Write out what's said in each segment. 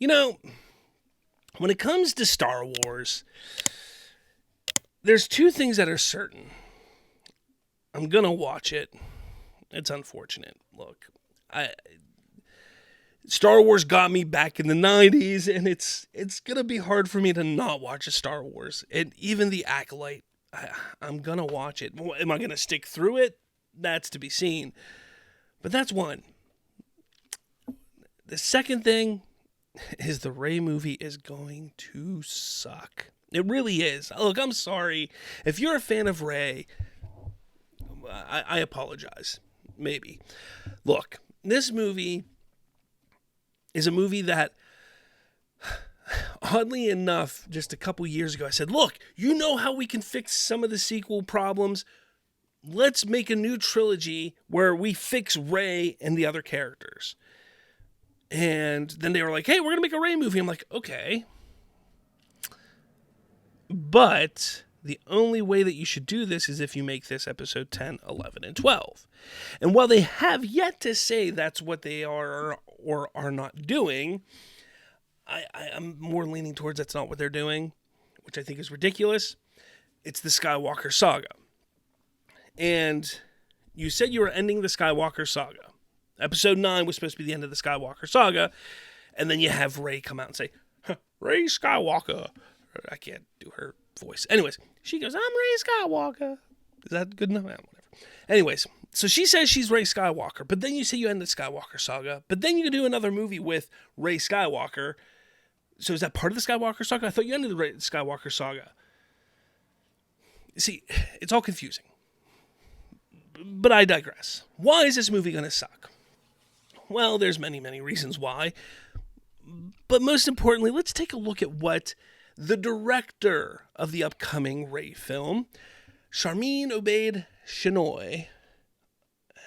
You know, when it comes to Star Wars, there's two things that are certain. I'm going to watch it. It's unfortunate. Look, Star Wars got me back in the 90s, and it's going to be hard for me to not watch a Star Wars. And even The Acolyte, I'm going to watch it. Am I going to stick through it? That's to be seen. But that's one. The second thing is the Rey movie is going to suck. It really is. Look, I'm sorry. If you're a fan of Rey, I apologize. Maybe. Look, this movie is a movie that, oddly enough, just a couple years ago, I said, look, you know how we can fix some of the sequel problems? Let's make a new trilogy where we fix Rey and the other characters. And then they were like, hey, we're going to make a Rey movie. I'm like, okay. But the only way that you should do this is if you make this episode 10, 11, and 12. And while they have yet to say that's what they are or are not doing, I'm more leaning towards that's not what they're doing, which I think is ridiculous. It's the Skywalker saga. And you said you were ending the Skywalker saga. Episode 9 was supposed to be the end of the Skywalker saga. And then you have Rey come out and say, Rey Skywalker. I can't do her voice. Anyways, she goes, I'm Rey Skywalker. Is that good enough? Whatever. Anyways, so she says she's Rey Skywalker. But then you say you end the Skywalker saga. But then you do another movie with Rey Skywalker. So is that part of the Skywalker saga? I thought you ended the Rey Skywalker saga. See, it's all confusing. But I digress. Why is this movie going to suck? Well, there's many, many reasons why. But most importantly, let's take a look at what the director of the upcoming Rey film, Sharmeen Obaid-Chinoy,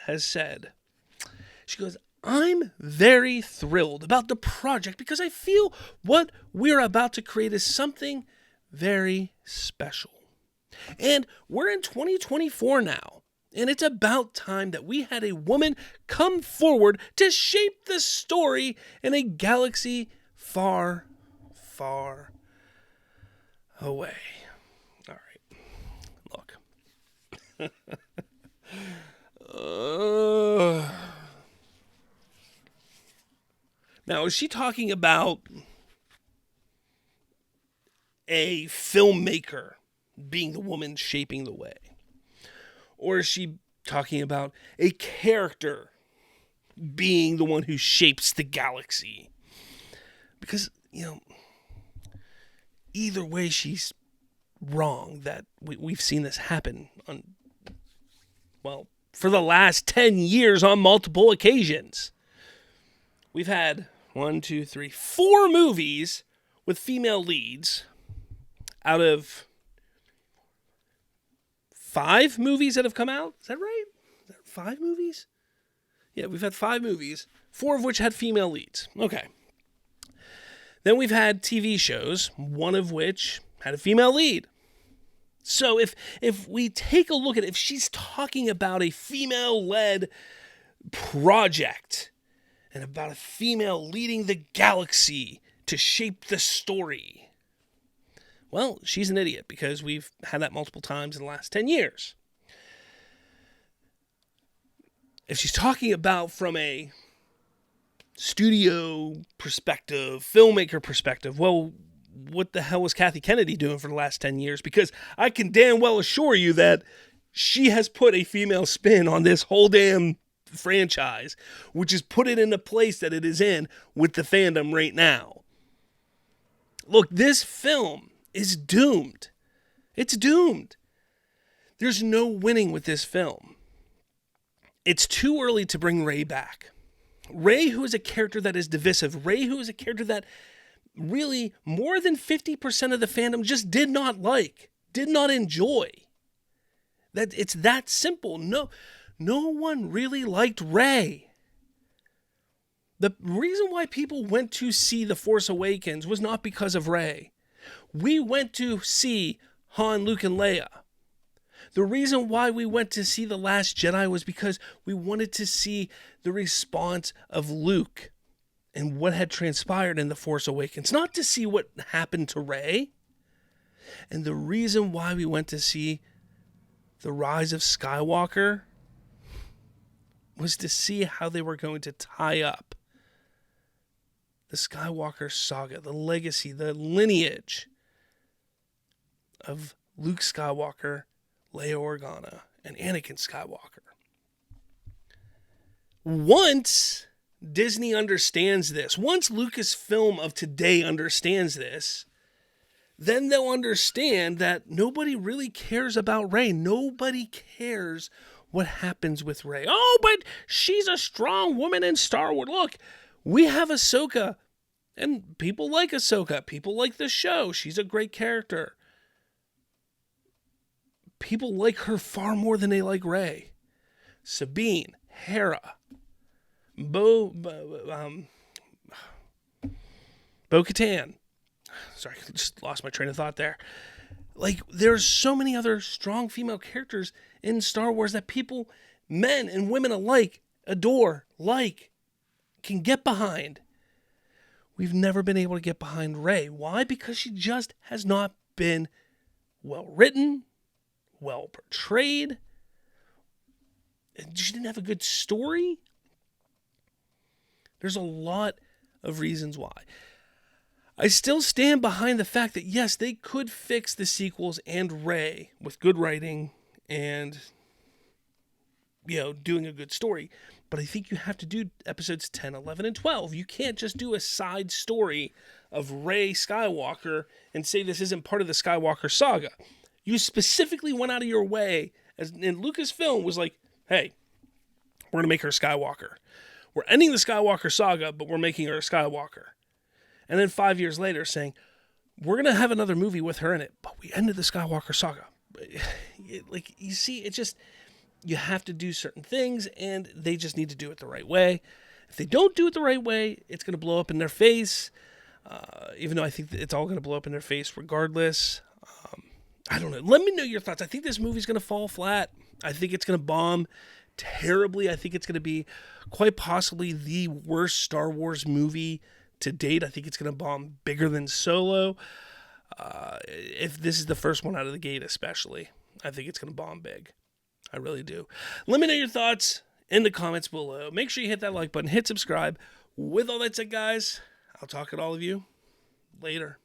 has said. She goes, I'm very thrilled about the project because I feel what we're about to create is something very special. And we're in 2024 now. And it's about time that we had a woman come forward to shape the story in a galaxy far, far away. All right. Look. Now, is she talking about a filmmaker being the woman shaping the way? Or is she talking about a character being the one who shapes the galaxy? Because, either way, she's wrong that we've seen this happen for the last 10 years on multiple occasions. We've had 4 movies with female leads out of 5 movies that have come out. Is that right? Is that 5 movies? Yeah, we've had 5 movies, 4 of which had female leads. Okay. Then we've had TV shows, 1 of which had a female lead. So if we take a look at it, if she's talking about a female-led project and about a female leading the galaxy to shape the story, well, she's an idiot because we've had that multiple times in the last 10 years. If she's talking about from a studio perspective, filmmaker perspective, well, what the hell was Kathy Kennedy doing for the last 10 years? Because I can damn well assure you that she has put a female spin on this whole damn franchise, which has put it in the place that it is in with the fandom right now. Look, this film is doomed. It's doomed. There's no winning with this film. It's too early to bring Rey back. Rey, who is a character that is divisive. Rey, who is a character that really more than 50% of the fandom just did not like, did not enjoy. That it's that simple. No one really liked Rey. The reason why people went to see The Force Awakens was not because of Rey. We went to see Han, Luke, and Leia. The reason why we went to see The Last Jedi was because we wanted to see the response of Luke and what had transpired in The Force Awakens, not to see what happened to Rey. And the reason why we went to see The Rise of Skywalker was to see how they were going to tie up the Skywalker saga, the legacy, the lineage of Luke Skywalker, Leia Organa, and Anakin Skywalker. Once Disney understands this, once Lucasfilm of today understands this, then they'll understand that nobody really cares about Rey. Nobody cares what happens with Rey. Oh, but she's a strong woman in Star Wars. Look, we have Ahsoka, and people like Ahsoka. People like the show. She's a great character. People like her far more than they like Rey. Sabine, Hera, Bo-Katan. Sorry, I just lost my train of thought there. Like, there's so many other strong female characters in Star Wars that people, men and women alike, adore, like, can get behind. We've never been able to get behind Rey. Why? Because she just has not been well written, well portrayed. She didn't have a good story. There's a lot of reasons why. I still stand behind the fact that, yes, they could fix the sequels and Rey with good writing and, doing a good story. But I think you have to do episodes 10, 11, and 12. You can't just do a side story of Rey Skywalker and say this isn't part of the Skywalker saga. You specifically went out of your way, and Lucasfilm was like, hey, we're going to make her Skywalker. We're ending the Skywalker saga, but we're making her a Skywalker. And then 5 years later saying, we're going to have another movie with her in it, but we ended the Skywalker saga. You see, it's just, you have to do certain things, and they just need to do it the right way. If they don't do it the right way, it's going to blow up in their face, even though I think it's all going to blow up in their face regardless. I don't know. Let me know your thoughts. I think this movie's going to fall flat. I think it's going to bomb terribly. I think it's going to be quite possibly the worst Star Wars movie to date. I think it's going to bomb bigger than Solo. If this is the first one out of the gate especially, I think it's going to bomb big. I really do. Let me know your thoughts in the comments below. Make sure you hit that like button, hit subscribe. With all that said, guys, I'll talk to all of you later.